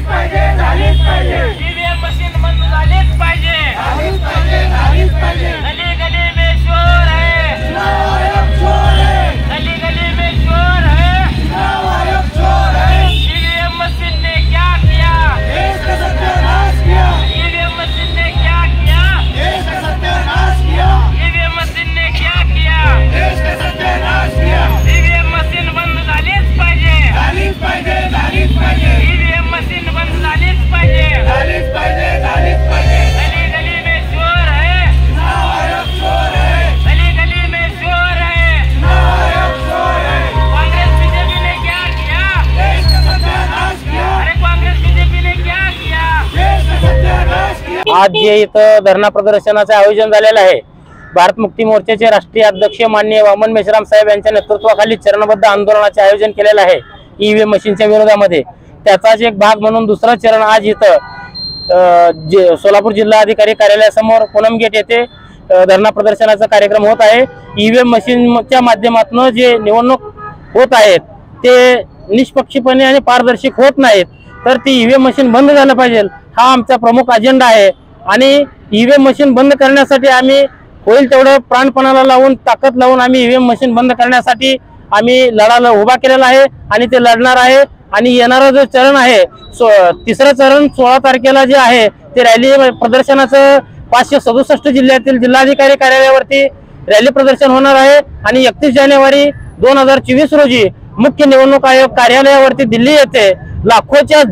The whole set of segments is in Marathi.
ईव्हीएम मशीन बंद झालीच पाहिजे। गली गली में शोर है, गली गली में शोर है। ईवीएम मशीन ने क्या किया? ईवीएम मशीन ने क्या किया? ईवीएम मशीन ने क्या किया? ईवीएम मशीन बंद झालीच पाहिजे। ईवीएम मशीन बंद झालीच पाहिजे। गली गली में शोर है, गली गली में शोर है। कांग्रेस बीजेपी ने क्या किया? अरे कांग्रेस बीजेपी ने क्या किया? आज जे इथं धरणा प्रदर्शनाचे आयोजन झालेलं आहे, भारत मुक्ती मोर्चाचे राष्ट्रीय अध्यक्ष माननीय वामन मेश्राम साहेब यांच्या नेतृत्वाखाली चरणबद्ध आंदोलनाचे आयोजन केलेलं आहे ईव्हीएम मशीनच्या विरोधामध्ये। त्याचाच एक भाग म्हणून दुसरा चरण आज इथं सोलापूर जिल्हा अधिकारी कार्यालयासमोर पूनम गेट येथे धरणा प्रदर्शनाचा कार्यक्रम होत आहे। ईव्हीएम मशीनच्या माध्यमातून जे निवडणूक होत आहेत ते निष्पक्षपणे आणि पारदर्शक होत नाहीत, तर ती ईव्हीएम मशीन बंद झालं पाहिजे हा आमचा प्रमुख अजेंडा आहे। आणि ईव्हीएम मशीन बंद करण्यासाठी आम्ही होईल तेवढं प्राणपणाला लावून ताकद लावून आम्ही ईव्हीएम मशीन बंद करण्यासाठी आम्ही लढा उभा केलेला आहे आणि ते लढणार आहे। आणि येणारा जो चरण आहे तिसरं चरण 16 तारखेला जे आहे ते रॅली प्रदर्शनाचं 567 जिल्ह्यातील जिल्हाधिकारी कार्यालयावरती रॅली प्रदर्शन होणार आहे। आणि 31 जानेवारी 2024 रोजी मुख्य निवडणूक आयोग कार्यालयावरती दिल्ली येथे लाखोंच्या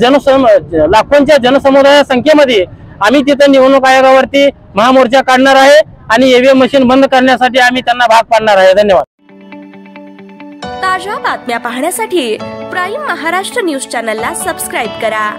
जनसमुदाया संख्येमध्ये आम्ही तिथे निवडणूक आयोगावरती महामोर्चा काढणार आहे आणि ईव्हीएम मशीन बंद करण्यासाठी आम्ही त्यांना भाग पाडणार आहे। धन्यवाद। ताज्या बातम्या पाहण्यासाठी प्राईम महाराष्ट्र न्यूज चॅनलला सबस्क्राईब करा।